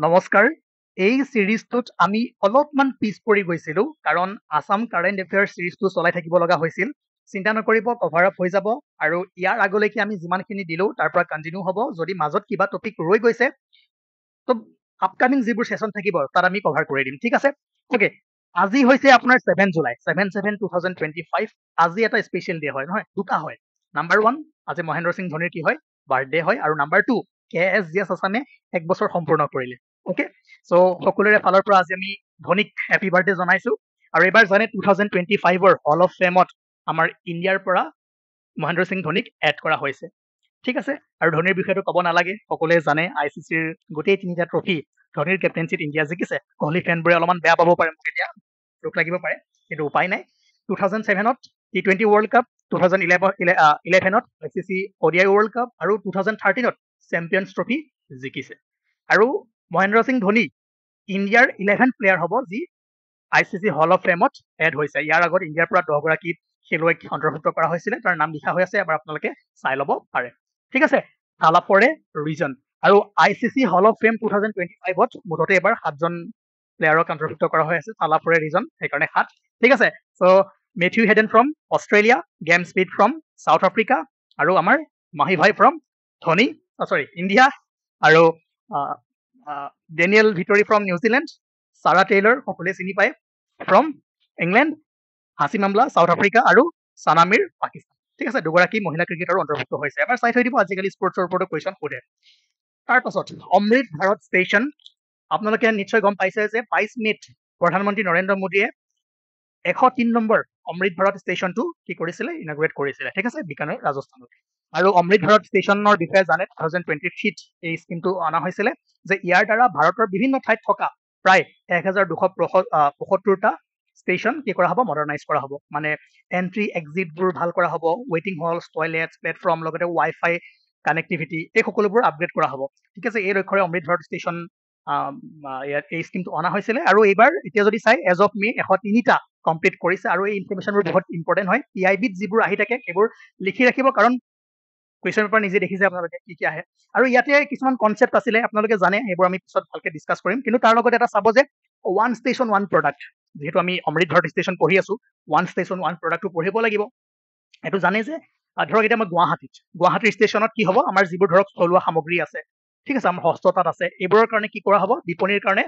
নমস্কাৰ এই সিৰিজটোত আমি অলপমান পিছ পৰি গৈছিলো কাৰণ আসাম কাৰেণ্ট এফেয়াৰ্স সিৰিজটো চলাই থাকিব লগা হৈছিল চিন্তা নকৰিব কভাৰ আপ হৈ যাব আৰু ইয়াৰ আগলৈকে আমি যিমানখিনি দিলো তাৰ পৰা কন্টিনিউ হ'ব যদি মাজত কিবা টপিক ৰৈ গৈছে তো আপকামিং যিবোৰ সেশন থাকিব তাত আমি কভাৰ কৰি দিম ঠিক আছে ওকে আজি হৈছে আপোনাৰ 7 জুলাই 7/7/2025 আজি এটা স্পেশাল ডে হয় নহয় দুটা হয় নাম্বাৰ 1 আজি মহেন্দ্ৰ সিং ধোনিৰ কি হয় বাৰ্থডে হয় আৰু নাম্বাৰ 2 KSGS আসামে এক বছৰ সম্পূৰ্ণ কৰিলে ওকে সো সকলোৰে ফালৰ পৰা আজি আমি ধোনিক হেপী বাৰ্থডে জনাইছো আৰু এবাৰ জানে 2025ৰ হল অফ ফেমত আমাৰ ইণ্ডিয়াৰ পৰা মহেন্দ্ৰ সিং ধোনিক এড কৰা হৈছে ঠিক আছে আৰু ধোনিৰ বিষয়টো ক'ব নালাগে সকলোৱে জানে আইচিচিৰ গোটেই তিনিটা ট্ৰফি ধোনিৰ কেপ্টেনচিত ইণ্ডিয়া জিকিছে কোহলি ফেনবোৰে অলপমান বেয়া পাব পাৰে মোক এতিয়া দুখ লাগিব পাৰে কিন্তু উপায় নাই 2007ত T20 ৱৰ্ল্ড কাপ 2011ত আইচিচি ODI ৱৰ্ল্ড কাপ আৰু 2013ত চেম্পিয়নছ ট্ৰফি জিকিছে আৰু মহেন্দ্ৰ সিং ধোনি ইণ্ডিয়াৰ 11 প্লেয়াৰ হ'ব যি আইচিচি হল অফ ফেমত এড হৈছে ইয়াৰ আগত ইণ্ডিয়াৰ পৰা 10 গৰাকী খেলুৱৈক অন্তৰ্ভুক্ত কৰা হৈছিলে তাৰ নাম লিখা হৈ আছে এবাৰ আপোনালোকে চাই ল'ব পাৰে ঠিক আছে থালাফৰে ৰিজন আৰু আইচিচি হল অফ ফেম 2025ত মুঠতে এবাৰ 7জন প্লেয়াৰক অন্তৰ্ভুক্ত কৰা হৈ আছে থালাফৰে ৰিজন সেইকাৰণে 7 ঠিক আছে so Matthew Hayden from Australia গেম স্পীড ফ্ৰম সাউথ আফ্ৰিকা আৰু আমাৰ মাহি ভাই ফ্ৰম ধোনি সৰি ইণ্ডিয়া আৰু ডেনিয়েল ভিটৰি ফ্ৰম নিউজিলেণ্ড সাৰা টেইলৰ সকলোৱে চিনি পায় from England Hashim Amla south Africa আৰু সানামিৰ পাকিস্তান ঠিক আছে দুগৰাকী মহিলা ক্ৰিকেটাৰো অন্তৰ্ভুক্ত হৈছে এবাৰ চাই থৈ দিব আজিকালি স্পৰ্টছৰ ওপৰত কুৱেশ্যন সোধে তাৰপাছত অমৃত ভাৰত ষ্টেচন আপোনালোকে নিশ্চয় গম পাইছে যে 22 মেত প্ৰধানমন্ত্ৰী নৰেন্দ্ৰ মোদীয়ে 103 নম্বৰ অমৃত ভাৰত ষ্টেচনটো কি কৰিছিলে ইনগ্ৰেট কৰিছিলে ঠিক আছে বিকানেৰ ৰাজস্থানত আৰু অমৃত ভাৰত ষ্টেচনৰ বিষয়ে জানে 2023ত এই স্কিমটো অনা হৈছিলে যে ইয়াৰ দ্বাৰা ভাৰতৰ বিভিন্ন ঠাইত থকা প্ৰায় 1275টা ষ্টেচন কি কৰা হ'ব মডাৰ্ণাইজ কৰা হ'ব মানে এন্ট্ৰি এক্সিটবোৰ ভাল কৰা হ'ব ৱেটিং হলছ টয়লেটছ প্লেটফৰ্ম লগতে ৱাইফাই কানেক্টিভিটি এই সকলোবোৰ আপগ্ৰেড কৰা হ'ব ঠিক আছে এই লক্ষ্যৰে অমৃত ভাৰত ষ্টেচন ইয়াত এই স্কিমটো অনা হৈছিলে আৰু এইবাৰ এতিয়া যদি চাই এজ অফ মে 103টা কমপ্লিট কৰিছে আৰু এই ইনফৰমেশ্যনবোৰ বহুত ইম্পৰ্টেণ্ট হয় PIBত যিবোৰ আহি থাকে সেইবোৰ লিখি ৰাখিব কাৰণ কুৱেশ্যন পেপাৰ নিজে দেখিছে আপোনালোকে কি আহে আৰু ইয়াতে কিছুমান কনচেপ্ট আছিলে আপোনালোকে জানে সেইবোৰ আমি পিছত ভালকে ডিছকাছ কৰিম কিন্তু তাৰ লগত এটা চাব যে ওৱান ষ্টেচন ওৱান প্ৰডাক্ট যেহেতু আমি অমৃত ভাৰত ষ্টেচন পঢ়ি আছো ওৱান ষ্টেচন ওৱান প্ৰডাক্টটো পঢ়িব লাগিব এইটো জানে যে ধৰক এতিয়া মই গুৱাহাটীৰ ষ্টেচনত কি হ'ব আমাৰ যিবোৰ ধৰক থলুৱা সামগ্ৰী আছে ঠিক আছে আমাৰ হস্ততাঁত আছে এইবোৰৰ কাৰণে কি কৰা হ'ব বিপণীৰ কাৰণে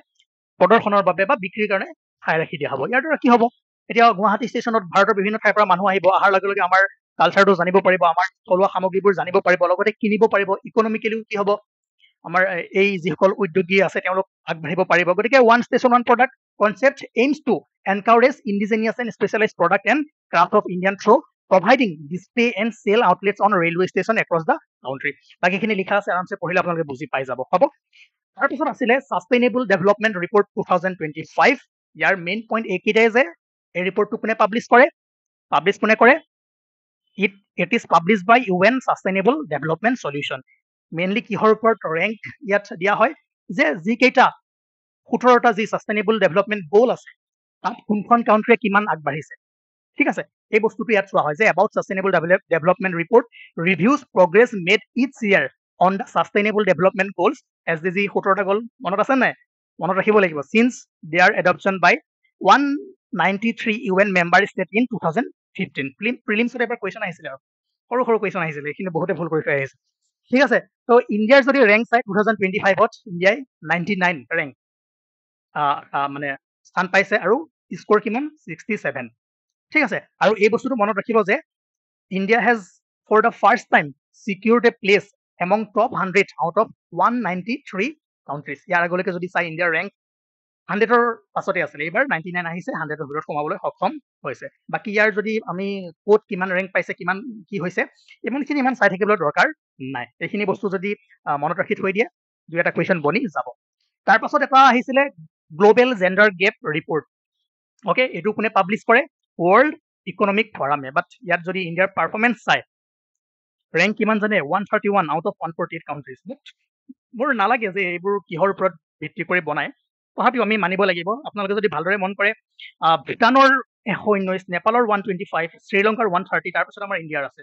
প্ৰদৰ্শনৰ বাবে বা বিক্ৰীৰ কাৰণে ঠাই ৰাখি দিয়া হ'ব ইয়াৰ দ্বাৰা কি হ'ব এতিয়া গুৱাহাটী ষ্টেচনত ভাৰতৰ বিভিন্ন ঠাইৰ পৰা মানুহ আহিব অহাৰ লগে লগে আমাৰ কালচাৰটো জানিব পাৰিব আমাৰ থলুৱা সামগ্ৰীবোৰ জানিব পাৰিব লগতে কিনিব পাৰিব ইকনমিকেলিও কি হ'ব আমাৰ এই যিসকল উদ্যোগী আছে তেওঁলোক আগবাঢ়িব পাৰিব গতিকে one station one product concept aims to encourage indigenous and specialise product and craft of Indian through providing display and sale outlets on railway station across the country বাকিখিনি লিখা আছে আৰামছে পঢ়িলে আপোনালোকে বুজি পাই যাব হ'ব তাৰপিছত আছিলে সাষ্টেইনেবল ডেভেলপমেণ্ট ৰিপৰ্ট 2025 ইয়াৰ মেইন পইণ্ট এইকেইটাই যে এই ৰিপৰ্টটো কোনে পাব্লিছ কৰে it is published by UN Sustainable Development Solution mainly কিহৰ ওপৰত ৰেংক ইয়াত দিয়া হয় যে যিকেইটা 17টা যি সাষ্টেইনেবল ডেভেলপমেণ্ট গ'ল আছে তাত কোনখন কাউন্ট্ৰীয়ে কিমান আগবাঢ়িছে ঠিক আছে এই বস্তুটো ইয়াত চোৱা হয় যে about sustainable development report reviews progress made each year on the sustainable development goals SDG 17টা গ'ল মনত আছে নাই মনত ৰাখিব লাগিব since their adoption by 193 UN member state in 2015 প্ৰিলিমছত এবাৰ কুৱেশ্যন আহিছিলে আৰু সৰু কুৱেশ্যন আহিছিলে এইখিনি বহুতে ভুল কৰি থৈ আহিছে ঠিক আছে তো ইণ্ডিয়াৰ যদি ৰেংক চাই 2025ত ইণ্ডিয়াই 99 ৰেংক মানে স্থান পাইছে আৰু স্ক'ৰ কিমান 67 ঠিক আছে আৰু এই বস্তুটো মনত ৰাখিব যে India has for the first time secured a place among top 100 out of 193 countries ইয়াৰ আগলৈকে যদি চাই ইণ্ডিয়াৰ ৰেংক 100ৰ পাছতে আছিলে এইবাৰ 99 আহিছে 100ৰ ভিতৰত সোমাবলৈ সক্ষম হৈছে বাকী ইয়াৰ যদি আমি ক'ত কিমান ৰেংক পাইছে কিমান কি হৈছে ইমানখিনি ইমান চাই থাকিবলৈ দৰকাৰ নাই এইখিনি বস্তু যদি মনত ৰাখি থৈ দিয়ে দুই এটা কুৱেশ্যন বনি যাব তাৰ পাছত এটা আহিছিলে global gender gap report okay এইটো কোনে পাব্লিছ কৰে ৱৰ্ল্ড ইকনমিক ফৰামে বাট ইয়াত যদি ইণ্ডিয়াৰ পাৰফৰ্মেঞ্চ চাই ৰেংক কিমান জানে 131 আউট অফ 148 কাউণ্ট্ৰিজ মোৰ নালাগে যে এইবোৰ কিহৰ ওপৰত ভিত্তি কৰি বনায় তথাপিও আমি মানিব লাগিব আপোনালোকে যদি ভালদৰে মন কৰে ভূটানৰ 119 নেপালৰ 125 শ্ৰীলংকাৰ 130 তাৰপিছত আমাৰ ইণ্ডিয়াৰ আছে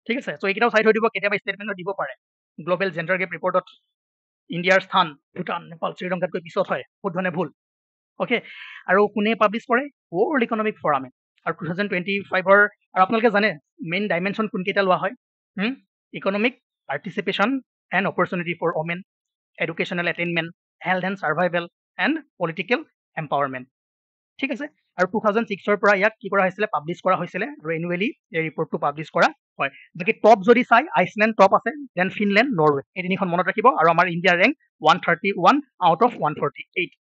ঠিক আছে চ' এইকেইটাও চাই থৈ দিব কেতিয়াবা ষ্টেটমেণ্টত দিব পাৰে গ্লোবেল জেণ্ডাৰ গেপ ৰিপৰ্টত ইণ্ডিয়াৰ স্থান ভূটান নেপাল শ্ৰীলংকাতকৈ পিছত হয় শুদ্ধ নে ভুল অ'কে আৰু কোনে পাব্লিছ কৰে ৱৰ্ল্ড ইকনমিক ফৰামে আৰু 2025 আৰু আপোনালোকে জানে মেইন ডাইমেনশ্যন কোনকেইটা লোৱা হয় economic participation and opportunity for women educational attainment health and survival and political empowerment ঠিক আছে আৰু 2006 পৰা ইয়াক কি কৰা হৈছিলে পাব্লিছ কৰা হৈছিলে আৰু এনুৱেলি এই ৰিপৰ্টটো পাব্লিছ কৰা হয় বাকী টপ যদি চাই আইচলেণ্ড টপ আছে দেন ফিনলেণ্ড নৰৱে এই তিনিখন মনত ৰাখিব আৰু আমাৰ ইণ্ডিয়াৰ ৰেংক 131 আউট অফ 148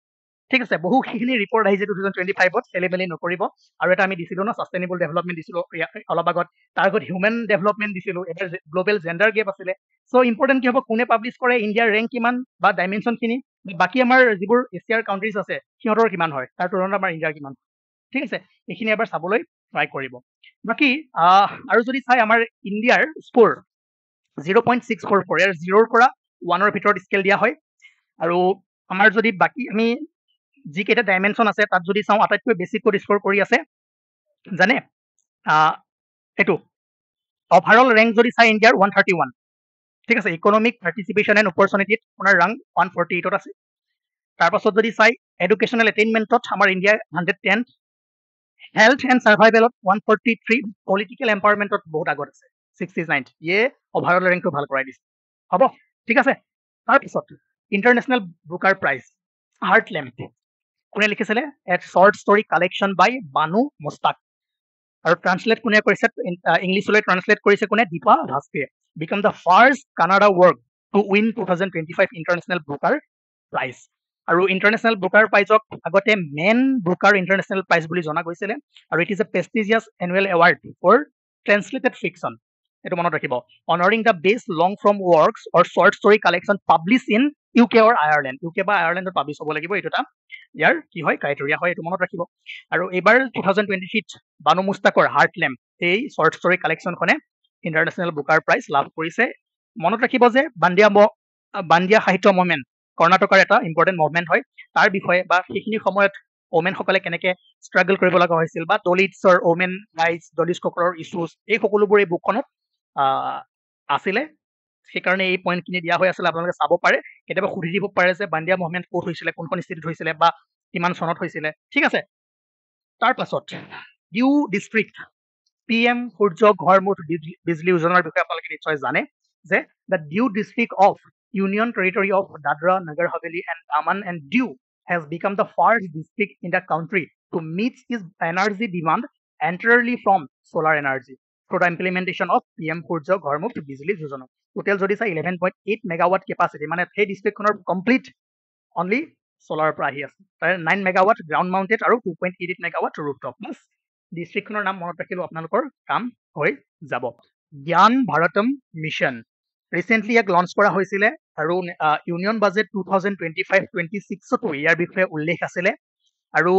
ঠিক আছে বহুখিনি ৰিপৰ্ট আহিছে 2025ত খেলি নকৰিব আৰু এটা আমি দিছিলোঁ ন ছাষ্টেইনেবল ডেভেলপমেণ্ট দিছিলোঁ অলপ আগত তাৰ আগত হিউমেন ডেভেলপমেণ্ট দিছিলোঁ এবাৰ গ্ল'বেল জেণ্ডাৰ গেপ আছিলে চ' ইম্পৰ্টেণ্ট কি হ'ব কোনে পাব্লিছ কৰে ইণ্ডিয়াৰ ৰেংক কিমান বা ডাইমেনশ্যনখিনি বাকী আমাৰ যিবোৰ এছিয়াৰ কাউণ্ট্ৰিজ আছে সিহঁতৰ কিমান হয় তাৰ তুলনাত আমাৰ ইণ্ডিয়াৰ কিমান ঠিক আছে এইখিনি এবাৰ চাবলৈ ট্ৰাই কৰিব বাকী আৰু যদি চাই আমাৰ ইণ্ডিয়াৰ স্ক'ৰ 0.644 ইয়াৰ 0ৰ পৰা 1ৰ ভিতৰত স্কেল দিয়া হয় আৰু আমাৰ যদি বাকী আমি যিকেইটা ডাইমেনশ্যন আছে তাত যদি চাওঁ আটাইতকৈ বেছি ক'ত স্ক'ৰ কৰি আছে জানে এইটো অভাৰঅল ৰেংক যদি চাই ইণ্ডিয়াৰ 131 ঠিক আছে ইকনমিক পাৰ্টিচিপেশ্যন এণ্ড অপৰচুনিটিত আপোনাৰ ৰেংক 148ত আছে তাৰপাছত যদি চাই এডুকেশ্যনেল এটেইনমেণ্টত আমাৰ ইণ্ডিয়া 110 হেল্থ এণ্ড ছাৰ্ভাইভেলত 143 পলিটিকেল এম্পাৱাৰমেণ্টত বহুত আগত আছে 69 ইয়ে অভাৰঅল ৰেংকটো ভাল কৰাই দিছে হ'ব ঠিক আছে তাৰপিছত ইণ্টাৰনেশ্যনেল বুকাৰ প্ৰাইজ হাৰ্টলেম্প কোনে লিখিছিলে এট শ্বৰ্ট ষ্টৰী কালেকশ্যন বাই বানু মুস্তাক আৰু ট্ৰান্সলেট কোনে কৰিছে ইংলিছলৈ ট্ৰান্সলেট কৰিছে কোনে দীপা ভাস্কৰে became the first Kannada work to win 2025 International Booker Prize আৰু ইণ্টাৰনেশ্যনেল বুকাৰ প্ৰাইজক আগতে মেন বুকাৰ ইণ্টাৰনেশ্যনেল প্ৰাইজ বুলি জনা গৈছিলে আৰু it is a prestigious annual award for translated fiction এইটো মনত ৰাখিব honouring the best long form works or short story collection publish in UK or Ireland UK বা আয়াৰলেণ্ডত পাব্লিছ হ'ব লাগিব এইটো এটা ইয়াৰ কি হয় ক্ৰাইটেৰিয়া হয় এইটো মনত ৰাখিব আৰু এইবাৰ 2023ত বানু মুস্তাকৰ হাৰ্টলেম্প এই শ্বৰ্ট ষ্টৰী কালেকশ্যনখনে ইণ্টাৰনেশ্যনেল বুকাৰ প্ৰাইজ লাভ কৰিছে মনত ৰাখিব যে বান্দিয়া সাহিত্য মুভমেণ্ট কৰ্ণাটকৰ এটা ইম্পৰ্টেণ্ট মুভমেণ্ট হয় তাৰ বিষয়ে বা সেইখিনি সময়ত ওমেনসকলে কেনেকৈ ষ্ট্ৰাগল কৰিব লগা হৈছিল বা দলিতৰ ওমেন ৰাইটছ দলিতসকলৰ ইছ্যুজ এই সকলোবোৰ এই বুকখনত আছিলে সেইকাৰণে এই পইণ্টখিনি দিয়া হৈ আছিলে আপোনালোকে চাব পাৰে কেতিয়াবা সুধি দিব পাৰে যে বান্দিয়া মুভমেণ্ট ক'ত হৈছিলে কোনখন স্থিতিত হৈছিলে বা কিমান চনত হৈছিলে ঠিক আছে তাৰপাছত ডিউ ডিষ্ট্ৰিক্ট PM সূৰ্য ঘৰমুঠ বিজলী যোজনাৰ বিষয়ে আপোনালোকে নিশ্চয় জানে যে the Diu district of union territory of Dadra Nagar Haveli and Daman and Diu has become the first district in the country to meet its energy demand entirely from solar energy through the implementation of PM Surya Ghar Muft Bijli Yojana. Total jodi sai 11.8 megawatt capacity মানে সেই ডিস্ট্ৰিক্টখনৰ complete only solar পৰা আহি আছে তাৰ 9 megawatt ground mounted আৰু 2.88 megawatt rooftop বাস ডিস্ট্ৰিক্টখনৰ নাম মনত ৰাখিলেও আপোনালোকৰ কাম হৈ যাব জ্ঞান ভাৰতম মিছন ৰিচেণ্টলি ইয়াক লঞ্চ কৰা হৈছিলে আৰু ইউনিয়ন বাজেট 2025-26তো ইয়াৰ বিষয়ে উল্লেখ আছিলে আৰু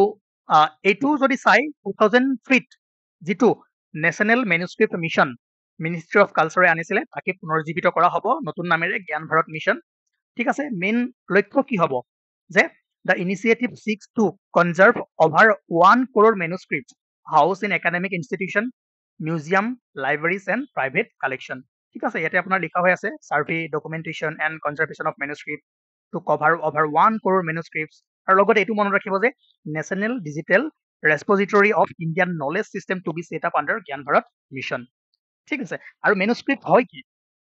এইটো যদি চাই 2003ত যিটো National Manuscript Mission Ministry of কালচাৰে আনিছিলে তাকে পুনৰুজ্জীৱিত কৰা হ'ব নতুন নামেৰে জ্ঞান ভাৰত মিছন ঠিক আছে মেইন লক্ষ্য কি হ'ব যে the initiative seeks to conserve over 1 crore manuscript houses in academic institution museum libraries and private collection ঠিক আছে ইয়াতে আপোনাৰ লিখা হৈ আছে survey documentation and conservation of manuscript to cover over 1 crore manuscripts আৰু লগতে এইটো মনত ৰাখিব যে National Digital Repository of Indian Knowledge System to be set up under Gyan Bharat mission ঠিক আছে আৰু মেনুস্ক্ৰিপ্ট হয় কি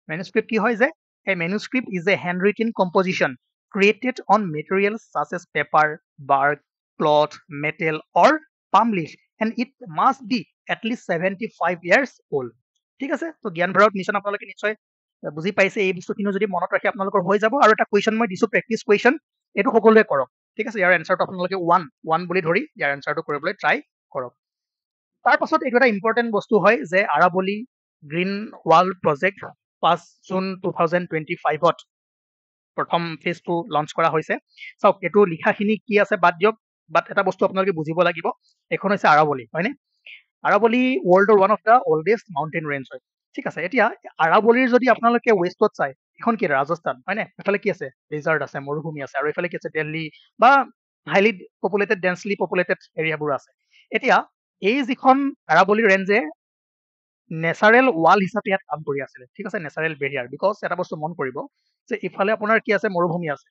মেনুস্ক্ৰিপ্ট কি হয় যে a manuscript is a handwritten composition created on materials such as paper bark cloth metal or palm leaf and it must be at least 75 years old ঠিক আছে তো জ্ঞান ভাৰত মিছন আপোনালোকে নিশ্চয় বুজি পাইছে এই বস্তুখিনি যদি মনত ৰাখি আপোনালোকৰ হৈ যাব আৰু এটা কুৱেশ্যন মই দিছো প্ৰেক্টিছ কুৱেশ্যন এইটো সকলোৱে কৰক ঠিক আছে ইয়াৰ এনচাৰটো আপোনালোকে 1 বুলি ধৰি ইয়াৰ এনচাৰটো কৰিবলৈ ট্ৰাই কৰক তাৰপাছত এইটো এটা ইম্পৰ্টেণ্ট বস্তু হয় যে আৰাবলী গ্ৰীণ ৱাল প্ৰজেক্ট 5 জুন 2025ত প্ৰথম ফেজটো লঞ্চ কৰা হৈছে চাওক এইটো লিখাখিনি কি আছে বাদ দিয়ক বাট এটা বস্তু আপোনালোকে বুজিব লাগিব এখন হৈছে আৰাবলী হয়নে আৰাবলী ৱৰ্ল্ডৰ one of the oldest mountain range হয় ঠিক আছে এতিয়া আৰাবলীৰ যদি আপোনালোকে ৱেষ্টত চাই এখন কি ৰাজস্থান হয়নে এফালে কি আছে ডেজাৰ্ট আছে মৰুভূমি আছে আৰু এফালে কি আছে দিল্লী বা হাইলি পপুলেটেড ডেন্সলি পপুলেটেড এৰিয়াবোৰ আছে এতিয়া এই যিখন আৰাবলী ৰেঞ্জে নেচাৰেল ৱাল হিচাপে ইয়াত কাম কৰি আছিলে, ঠিক আছে, নেচাৰেল বেৰিয়াৰ। বিকজ এটা বস্তু মন কৰিব যে ইফালে আপোনাৰ কি আছে, মৰুভূমি আছে,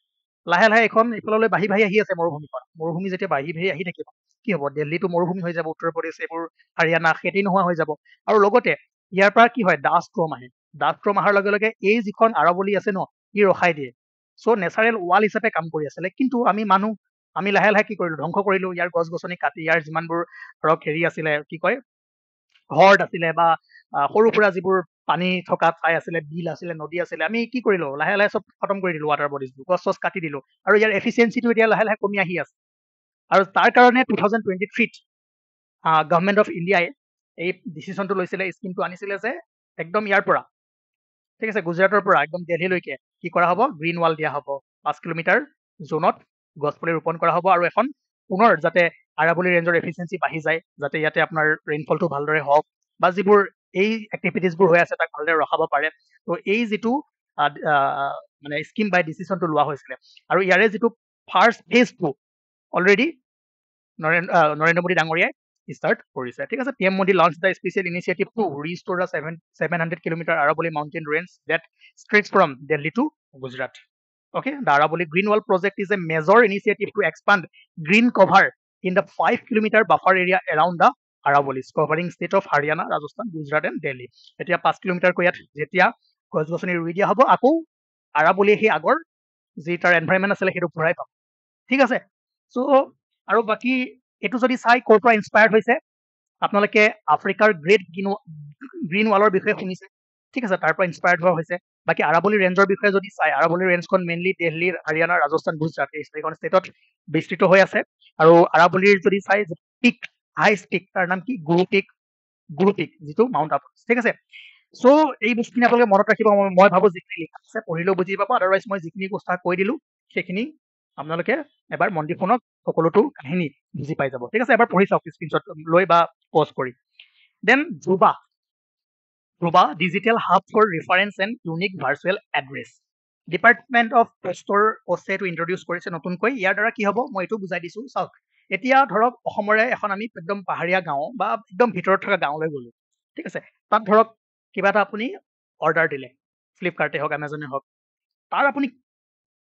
লাহে লাহে এখন ইফাললৈ বাঢ়ি বাঢ়ি আহি আছে মৰুভূমিখন। মৰুভূমি যেতিয়া বাঢ়ি বাঢ়ি আহি থাকিব, কি হ'ব, দিল্লীটো মৰুভূমি হৈ যাব, উত্তৰ প্ৰদেশ এইবোৰ হাৰিয়ানা খেতি নোহোৱা হৈ যাব। আৰু লগতে ইয়াৰ পৰা কি হয়, ডাষ্ট ষ্ট্ৰম আহে, ডাষ্ট ষ্ট্ৰম অহাৰ লগে লগে এই যিখন আৰৱলি আছে ন, ই ৰখাই দিয়ে। চ' নেচাৰেল ৱাল হিচাপে কাম কৰি আছিলে। কিন্তু আমি লাহে লাহে কি কৰিলো, ধ্বংস কৰিলো ইয়াৰ গছ গছনি কাটি, ইয়াৰ যিমানবোৰ ধৰক হেৰি আছিলে, কি কয়, হ্ৰদ আছিলে বা সৰু সুৰা যিবোৰ পানী থকা ঠাই আছিলে, বিল আছিলে, নদী আছিলে, আমি কি কৰিলো, লাহে লাহে চব খতম কৰি দিলো, ৱাটাৰ বডিজবোৰ, গছ চছ কাটি দিলো। আৰু ইয়াৰ এফিচিয়েঞ্চিটো এতিয়া লাহে লাহে কমি আহি আছে। আৰু তাৰ কাৰণে 2023ত গভৰ্ণমেণ্ট অফ ইণ্ডিয়াই এই ডিচিশ্যনটো লৈছিলে, স্কিমটো আনিছিলে যে একদম ইয়াৰ পৰা, ঠিক আছে, গুজৰাটৰ পৰা একদম দিল্লীলৈকে কি কৰা হ'ব, গ্ৰীণ ৱাল দিয়া হ'ব। 5 কিলোমিটাৰ জোনত গছপুলি ৰোপণ কৰা হ'ব। আৰু এখন পুনৰ যাতে আৰাৱলী ৰেঞ্জৰ এফিচিয়েঞ্চি বাঢ়ি যায়, যাতে ইয়াতে আপোনাৰ ৰেইনফলটো ভালদৰে হওক, বা যিবোৰ এই এক্টিভিটিজবোৰ হৈ আছে তাক ভালদৰে ৰখাব পাৰে। তো এই যিটো মানে স্কিম বাই ডিচিশ্যনটো লোৱা হৈছিলে, আৰু ইয়াৰে যিটো ফাৰ্ষ্ট ফেজটো অলৰেডি নৰেন্দ্ৰ মোদী ডাঙৰীয়াই ষ্টাৰ্ট কৰিছে, ঠিক আছে। PM Modi launched the special initiative to restore the 700-kilometer Aravalli mountain range that stretches from Delhi to Gujarat. Okay, the Aravalli Green Wall project is a major initiative to expand green cover in the 5-kilometer buffer area around the Aravallis, covering state of Haryana, Rajasthan, Gujarat and Delhi. এতিয়া 5 কিলোমিটাৰকৈ ইয়াত যেতিয়া গছ গছনি ৰুই দিয়া হ'ব, আকৌ আৰাৱলী সেই আগৰ যি তাৰ এনভাইৰনমেণ্ট আছিলে সেইটো ঘূৰাই পাব, ঠিক আছে। চ' আৰু বাকী এইটো যদি চাই ক'ৰ পৰা ইনস্পায়াৰ্ড হৈছে, আপোনালোকে আফ্ৰিকাৰ গ্ৰেট গ্ৰীণ ৱালৰ বিষয়ে শুনিছে, ঠিক আছে, তাৰ পৰা ইনস্পায়াৰ্ড হোৱা হৈছে। বাকী আৰাৱলী ৰেঞ্জৰ বিষয়ে যদি চাই, আৰাৱলী ৰেঞ্জখন মেইনলি দিল্লী, হাৰিয়ানা, ৰাজস্থান, গুজৰাট এই চাৰিখন ষ্টেটত বিস্তৃত হৈ আছে। আৰু আৰাৱলীৰ যদি চাই পিক, হাইষ্ট পিক, তাৰ নাম কি, গুৰু পিক, যিটো মাউণ্ট আবু, ঠিক আছে। চ' এই বস্তুখিনি আপোনালোকে মনত ৰাখিব। মই ভাবো যিখিনি লিখা আছে পঢ়িলেও বুজি পাব, আদাৰৱাইজ মই যিখিনি কথা কৈ দিলো সেইখিনি আপোনালোকে এবাৰ মন দি শুনক, সকলোটো কাহিনী বুজি পাই যাব, ঠিক আছে। এবাৰ পঢ়ি চাওক স্ক্ৰীনশ্বট লৈ বা পজ কৰি। Then Dhruva digital hub for reference and unique virtual address, Department of পোষ্টে এইটো ইন্ট্ৰডিউচ কৰিছে নতুনকৈ। ইয়াৰ দ্বাৰা কি হ'ব মই এইটো বুজাই দিছো, চাওক। এতিয়া ধৰক অসমৰে এখন আমি একদম পাহাৰীয়া গাঁও বা একদম ভিতৰত থকা গাঁৱলৈ গ'লো, ঠিক আছে। তাত ধৰক কিবা এটা আপুনি অৰ্ডাৰ দিলে, ফ্লিপকাৰ্টে হওক, এমাজনে হওক, তাৰ আপুনি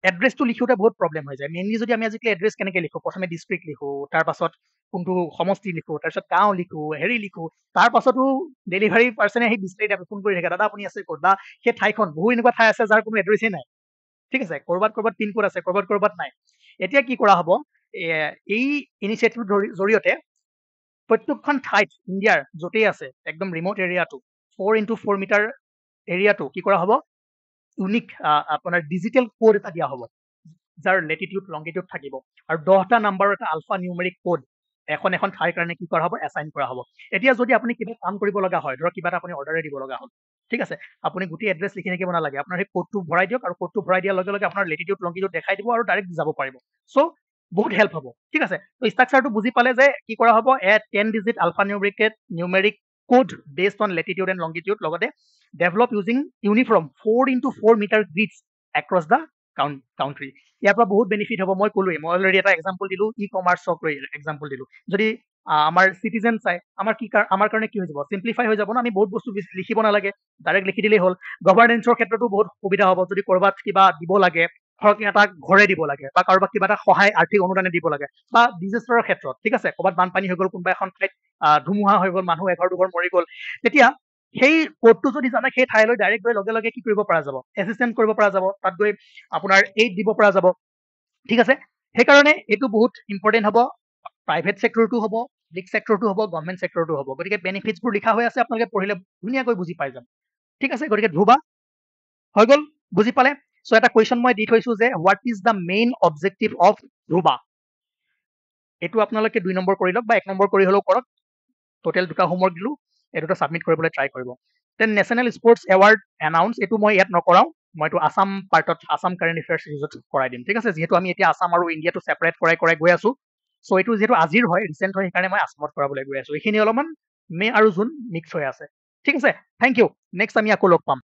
এড্ৰেছটো লিখোঁতে বহুত প্ৰব্লেম হৈ যায়। মেইনলি যদি আমি আজিকালি এড্ৰেছ কেনেকৈ লিখোঁ, প্ৰথমে ডিষ্ট্ৰিক্ট লিখোঁ, তাৰপাছত কোনটো সমষ্টি লিখোঁ, তাৰপিছত গাঁও লিখোঁ, হেৰি লিখোঁ, তাৰ পাছতো ডেলিভাৰী পাৰ্চনে আহি বিচাৰি থাকে, ফোন কৰি থাকে, দাদা আপুনি আছে ক'ত, বা সেই ঠাইখন বহু এনেকুৱা ঠাই আছে যাৰ কোনো এড্ৰেছেই নাই, ঠিক আছে, ক'ৰবাত পিনক'ড আছে, ক'ৰবাত নাই। এতিয়া কি কৰা হ'ব, এই ইনিচিয়েটিভৰ জৰিয়তে প্ৰত্যেকখন ঠাইত ইণ্ডিয়াৰ য'তেই আছে একদম ৰিম'ট এৰিয়াটো 4x4 মিটাৰ এৰিয়াটো কি কৰা হ'ব, ইউনিক আপোনাৰ ডিজিটেল কোড এটা দিয়া হ'ব, যাৰ লেটিটিউড লংগিটিউড থাকিব, আৰু 10টা নাম্বাৰৰ এটা আলফা নিউমেৰিক কোড এখন ঠাইৰ কাৰণে কি কৰা হ'ব, এছাইন কৰা হ'ব। এতিয়া যদি আপুনি কিবা কাম কৰিব লগা হয়, ধৰক কিবা এটা আপুনি অৰ্ডাৰে দিব লগা হ'ল, ঠিক আছে, আপুনি গোটেই এড্ৰেছ লিখি থাকিব নালাগে, আপোনাৰ সেই কোডটো ভৰাই দিয়ক, আৰু কোডটো ভৰাই দিয়াৰ লগে লগে আপোনাৰ লেটিটিউড লংগিটিউড দেখাই দিব আৰু ডাইৰেক্ট যাব পাৰিব। চ' বহুত হেল্প হ'ব, ঠিক আছে। তো ষ্ট্ৰাকচাৰটো বুজি পালে যে কি কৰা হ'ব, 10 digit alpha numeric code based on latitude and longitude, লগতে develop using uniform 4x4 metre grids across the country. ইয়াৰ পৰা বহুত বেনিফিট হ'ব। মই ক'লোৱেই, মই অলৰেডি এটা এক্সাম্পল দিলোঁ, কমাৰ্চক লৈ এক্সাম্পল দিলোঁ। যদি আমাৰ চিটিজেন চাই, আমাৰ কাৰণে কি হৈ যাব, চিম্প্লিফাই হৈ যাব ন, আমি বহুত বস্তু লিখিব নালাগে, ডাইৰেক্ট লিখি দিলেই হ'ল। গভাৰ্নেন্সৰ ক্ষেত্ৰতো বহুত সুবিধা হ'ব, যদি ক'ৰবাত কিবা দিব লাগে, ধৰক এটা ঘৰে দিব লাগে, বা কাৰোবাক কিবা এটা সহায় আৰ্থিক অনুদানে দিব লাগে, বা ডিজাষ্টাৰৰ ক্ষেত্ৰত, ঠিক আছে, ক'ৰবাত বানপানী হৈ গ'ল, কোনোবা এখন ঠাইত ধুমুহা হৈ গ'ল, মানুহ এঘৰ দুঘৰ মৰি গ'ল, তেতিয়া সেই কোডটো যদি জানে, সেই ঠাইলৈ ডাইৰেক্ট গৈ লগে লগে কি কৰিব পৰা যাব, এছিষ্টেণ্ট কৰিব পৰা যাব, তাত গৈ আপোনাৰ এইড দিব পৰা যাব, ঠিক আছে। সেইকাৰণে এইটো বহুত ইম্পৰ্টেণ্ট হ'ব, প্ৰাইভেট ছেক্টৰটো হ'ব, পাব্লিক ছেক্টৰটো হ'ব, গভৰ্ণমেণ্ট ছেক্টৰটো হ'ব। গতিকে বেনিফিটছবোৰ লিখা হৈ আছে, আপোনালোকে পঢ়িলে ধুনীয়াকৈ বুজি পাই যাম, ঠিক আছে। গতিকে ধ্ৰুবা হৈ গ'ল, বুজি পালে। চ' এটা কুৱেশ্যন মই দি থৈছো যে what is the main objective of Dhruva, এইটো আপোনালোকে 2 নম্বৰ কৰি লওক বা 1 নম্বৰ কৰি হ'লেও কৰক। টোটেল 2টা হোমৱৰ্ক দিলোঁ, এই 2টা ছাবমিট কৰিবলৈ ট্ৰাই কৰিব। Then national sports award announce, এইটো মই ইয়াত নকৰাওঁ, মই এইটো আছাম পাৰ্টত, আছাম কাৰেণ্ট এফেয়াৰ্ছ ৰিজত কৰাই দিম, ঠিক আছে। যিহেতু আমি এতিয়া আছাম আৰু ইণ্ডিয়াটো ছেপাৰেট কৰাই গৈ আছোঁ, চ' এইটো যিহেতু আজিৰ হয়, ৰিচেণ্ট হয়, সেইকাৰণে মই আছামত কৰাবলৈ গৈ আছোঁ। এইখিনি অলপমান মে' আৰু জুন মিক্স হৈ আছে, ঠিক আছে। থেংক ইউ, নেক্সট আমি আকৌ লগ পাম।